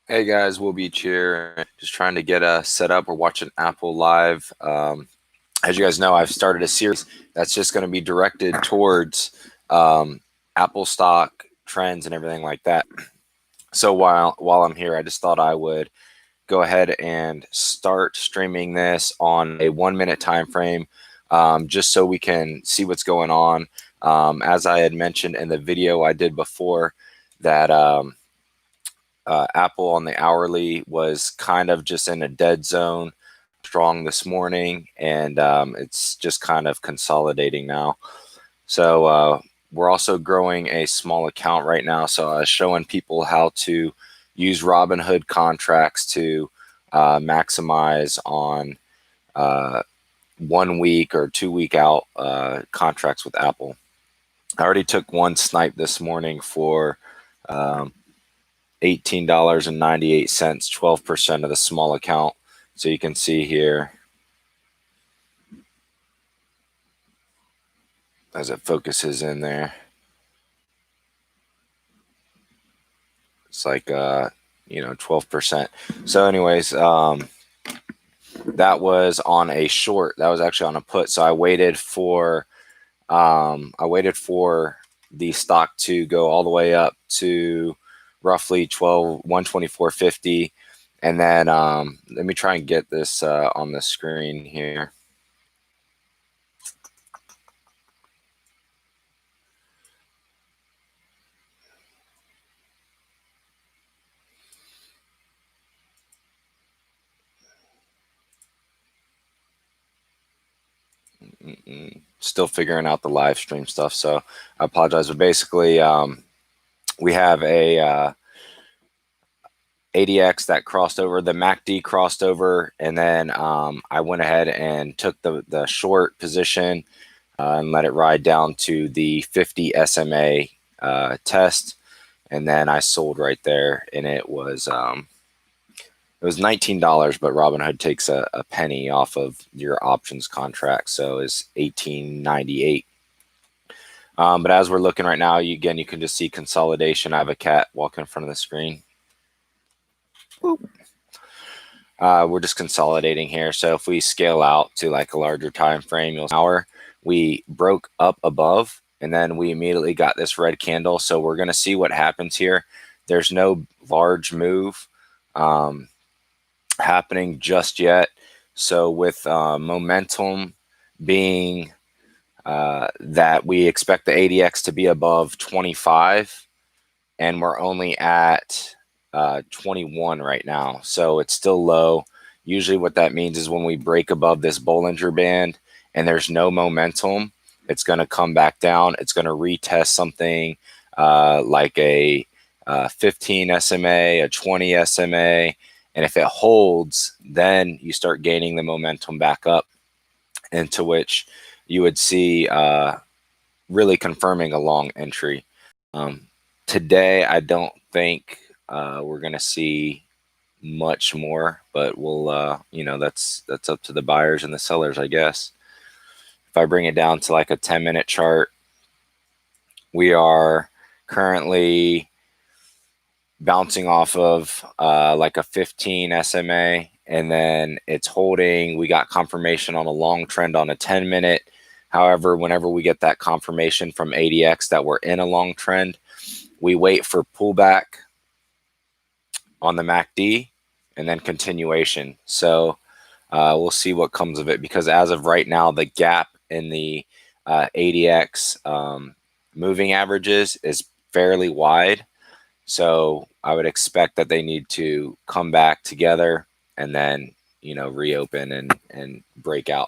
Hey guys, Will Beach here. Just trying to get set up. We're watching Apple Live. As you guys know, I've started a series that's just going to be directed towards Apple stock trends and everything like that. So while I'm here, I just thought I would go ahead and start streaming this on a 1 minute time frame, just so we can see what's going on. As I had mentioned in the video I did before, that Apple on the hourly was kind of just in a dead zone, strong this morning, and it's just kind of consolidating now. So we're also growing a small account right now. So I was showing people how to use Robinhood contracts to maximize on uh, 1 week or 2 week out contracts with Apple. I already took one snipe this morning for um, $18.98, 12% of the small account. So you can see here as it focuses in there, it's like 12%. So anyways, that was on a short. That was actually on a put. So I waited for the stock to go all the way up to roughly 124.50. And then let me try and get this on the screen here. Still figuring out the live stream stuff, so I apologize. But basically, we have a ADX that crossed over, the MACD crossed over, and then I went ahead and took the short position and let it ride down to the 50 SMA test, and then I sold right there, and it was $19, but Robinhood takes a penny off of your options contract, so it's $18.98. But as we're looking right now, you can just see consolidation. I have a cat walking in front of the screen. We're just consolidating here. So if we scale out to like a larger time frame, you'll see we broke up above, and then we immediately got this red candle. So we're going to see what happens here. There's no large move happening just yet. So with momentum being that we expect the ADX to be above 25, and we're only at 21 right now, so it's still low. Usually what that means is when we break above this Bollinger Band and there's no momentum, it's going to come back down. It's going to retest something like a 15 SMA, a 20 SMA, and if it holds, then you start gaining the momentum back up, into which you would see really confirming a long entry. Today, I don't think we're going to see much more, but we'll, that's up to the buyers and the sellers, I guess. If I bring it down to like a 10-minute chart, we are currently bouncing off of like a 15 SMA, and then it's holding. We got confirmation on a long trend on a 10-minute. However, whenever we get that confirmation from ADX that we're in a long trend, we wait for pullback on the MACD and then continuation. So we'll see what comes of it, because as of right now, the gap in the ADX moving averages is fairly wide. So I would expect that they need to come back together and then, reopen and break out.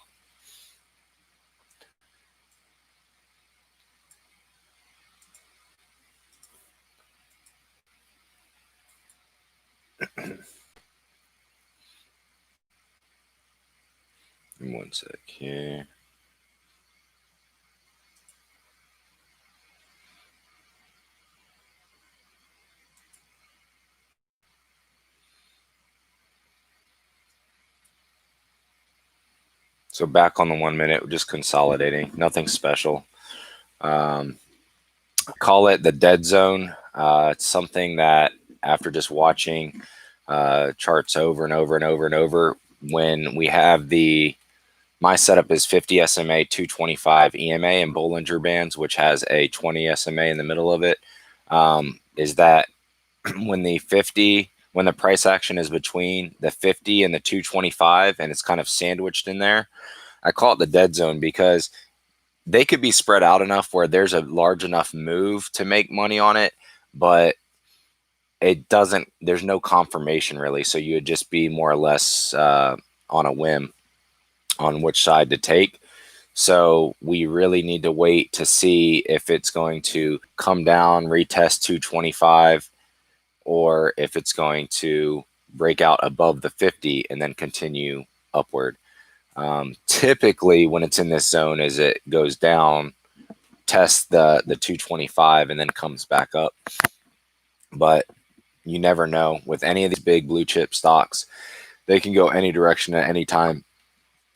One sec here. So back on the 1 minute, just consolidating, nothing special. Call it the dead zone. It's something that after just watching charts over and over and over and over. When we have my setup is 50 SMA, 225 EMA, and Bollinger Bands, which has a 20 SMA in the middle of it. Is that when the price action is between the 50 and the 225 and it's kind of sandwiched in there, I call it the dead zone, because they could be spread out enough where there's a large enough move to make money on it, but there's no confirmation really. So you would just be more or less on a whim on which side to take. So we really need to wait to see if it's going to come down, retest 225, or if it's going to break out above the 50 and then continue upward. Typically, when it's in this zone, as it goes down, tests the 225 and then comes back up. But you never know with any of these big blue chip stocks. They can go any direction at any time,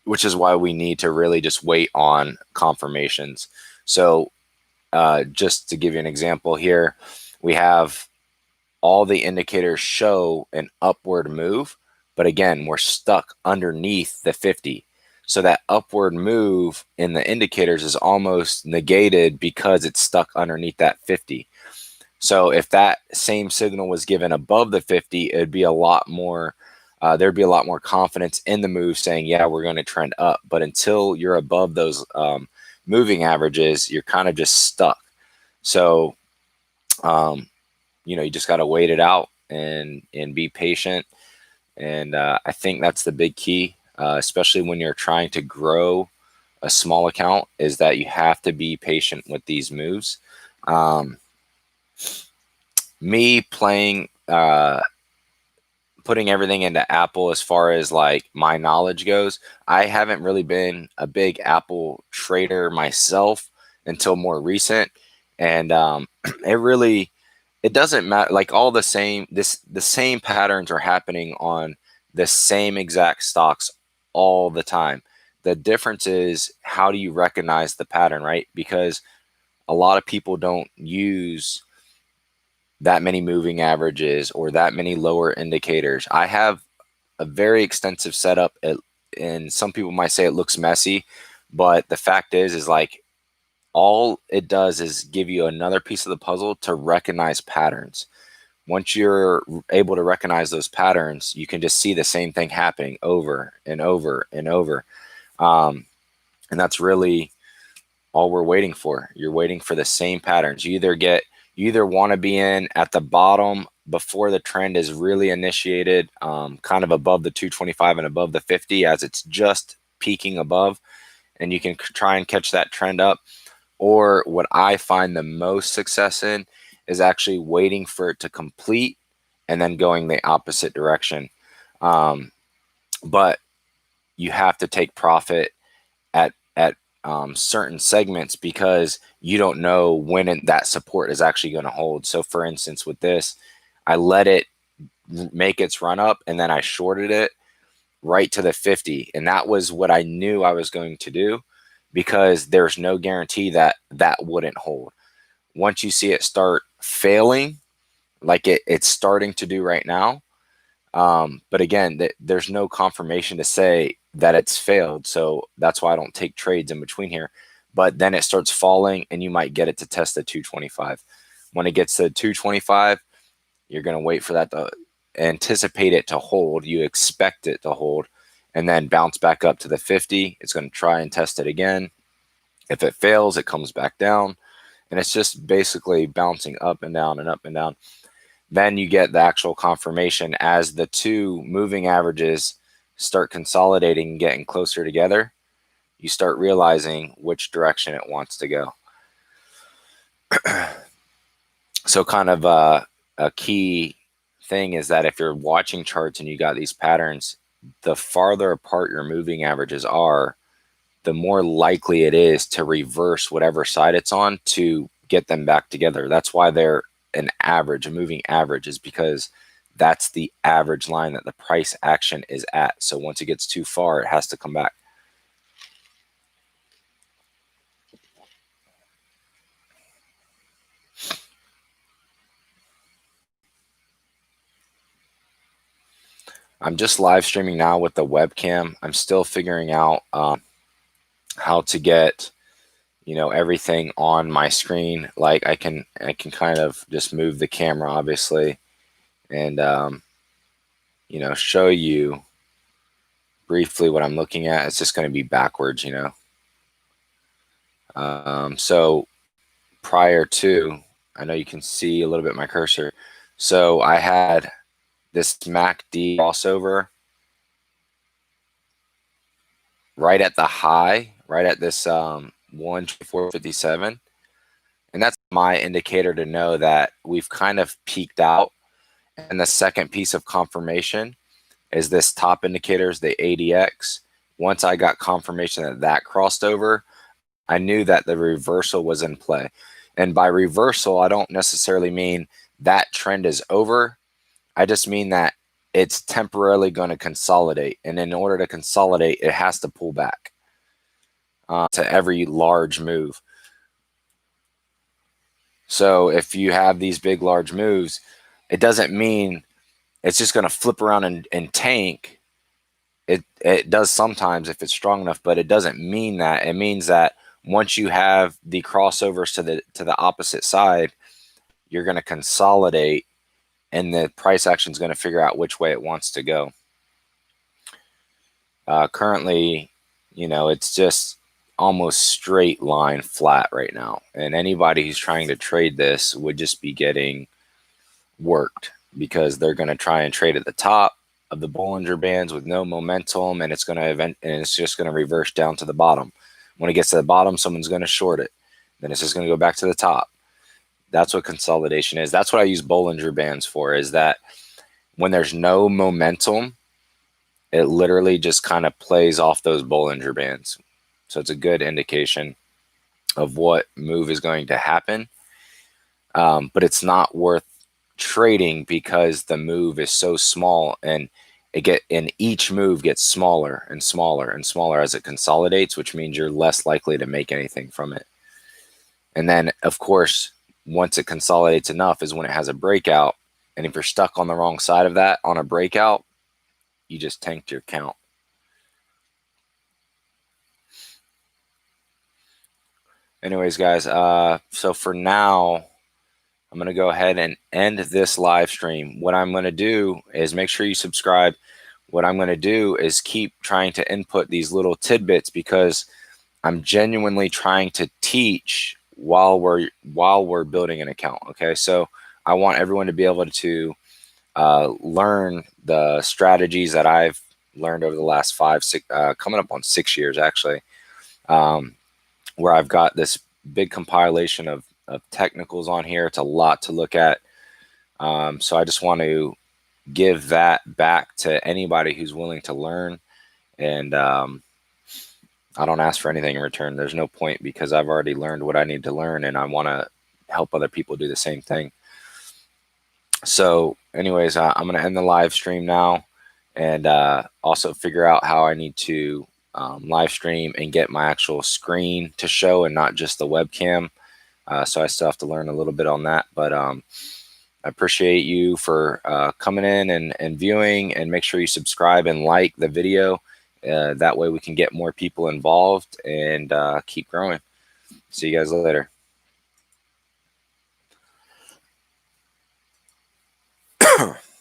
which is why we need to really just wait on confirmations. So just to give you an example here, we have all the indicators show an upward move, but again, we're stuck underneath the 50. So that upward move in the indicators is almost negated because it's stuck underneath that 50. So if that same signal was given above the 50, it'd be a lot more, there'd be a lot more confidence in the move saying, yeah, we're going to trend up. But until you're above those moving averages, you're kind of just stuck. So, you just got to wait it out and be patient. And I think that's the big key, especially when you're trying to grow a small account, is that you have to be patient with these moves. Me playing, putting everything into Apple as far as like my knowledge goes, I haven't really been a big Apple trader myself until more recent. And it doesn't matter. Like all the same patterns are happening on the same exact stocks all the time. The difference is, how do you recognize the pattern, right? Because a lot of people don't use that many moving averages or that many lower indicators. I have a very extensive setup, and some people might say it looks messy, but the fact is like all it does is give you another piece of the puzzle to recognize patterns. Once you're able to recognize those patterns, you can just see the same thing happening over and over and over. And that's really all we're waiting for. You're waiting for the same patterns. You either want to be in at the bottom before the trend is really initiated, kind of above the 225 and above the 50 as it's just peaking above, and you can try and catch that trend up. Or what I find the most success in is actually waiting for it to complete and then going the opposite direction. But you have to take profit at certain segments, because you don't know when that support is actually going to hold. So for instance, with this, I let it make its run up and then I shorted it right to the 50. And that was what I knew I was going to do, because there's no guarantee that that wouldn't hold. Once you see it start failing, like it's starting to do right now, but again, there's no confirmation to say that it's failed. So that's why I don't take trades in between here. But then it starts falling and you might get it to test the 225. When it gets to 225, you're going to wait for that to anticipate it to hold. You expect it to hold and then bounce back up to the 50. It's going to try and test it again. If it fails, it comes back down. And it's just basically bouncing up and down and up and down. Then you get the actual confirmation as the two moving averages start consolidating and getting closer together. You start realizing which direction it wants to go. So kind of a key thing is that if you're watching charts and you got these patterns, the farther apart your moving averages are, the more likely it is to reverse whatever side it's on to get them back together. That's why they're an average, a moving average, is because that's the average line that the price action is at. So once it gets too far, it has to come back. I'm just live streaming now with the webcam. I'm still figuring out how to get, you know, everything on my screen. Like I can kind of just move the camera, obviously, and you know, show you briefly what I'm looking at. It's just going to be backwards, you know. So prior to, I know you can see a little bit my cursor. So I had this MACD crossover right at the high, right at this 124.57. And that's my indicator to know that we've kind of peaked out. And the second piece of confirmation is this top indicators, the ADX. Once I got confirmation that that crossed over, I knew that the reversal was in play. And by reversal, I don't necessarily mean that trend is over. I just mean that it's temporarily going to consolidate. And in order to consolidate, it has to pull back to every large move. So if you have these big, large moves, it doesn't mean it's just going to flip around and tank. It does sometimes if it's strong enough, but it doesn't mean that. It means that once you have the crossovers to the opposite side, you're going to consolidate, and the price action is going to figure out which way it wants to go. Currently, you know, it's just almost straight line flat right now, and anybody who's trying to trade this would just be getting worked, because they're going to try and trade at the top of the Bollinger Bands with no momentum, and it's going to it's just going to reverse down to the bottom. When it gets to the bottom, someone's going to short it. Then it's just going to go back to the top. That's what consolidation is. That's what I use Bollinger Bands for, is that when there's no momentum, it literally just kind of plays off those Bollinger Bands. So it's a good indication of what move is going to happen. But it's not worth trading because the move is so small, and each move gets smaller and smaller and smaller as it consolidates, which means you're less likely to make anything from it. And then, of course, once it consolidates enough is when it has a breakout. And if you're stuck on the wrong side of that on a breakout, you just tanked your count. Anyways, guys, so for now, I'm going to go ahead and end this live stream. What I'm going to do is make sure you subscribe. What I'm going to do is keep trying to input these little tidbits, because I'm genuinely trying to teach while we're building an account. Okay, so I want everyone to be able to learn the strategies that I've learned over the last 5, 6, coming up on 6 years actually, where I've got this big compilation of technicals on here. It's a lot to look at. So I just want to give that back to anybody who's willing to learn. And I don't ask for anything in return. There's no point, because I've already learned what I need to learn, and I want to help other people do the same thing. So anyways, I'm going to end the live stream now, and also figure out how I need to live stream and get my actual screen to show and not just the webcam. So I still have to learn a little bit on that, but I appreciate you for coming in and viewing, and make sure you subscribe and like the video. That way we can get more people involved and keep growing. See you guys later.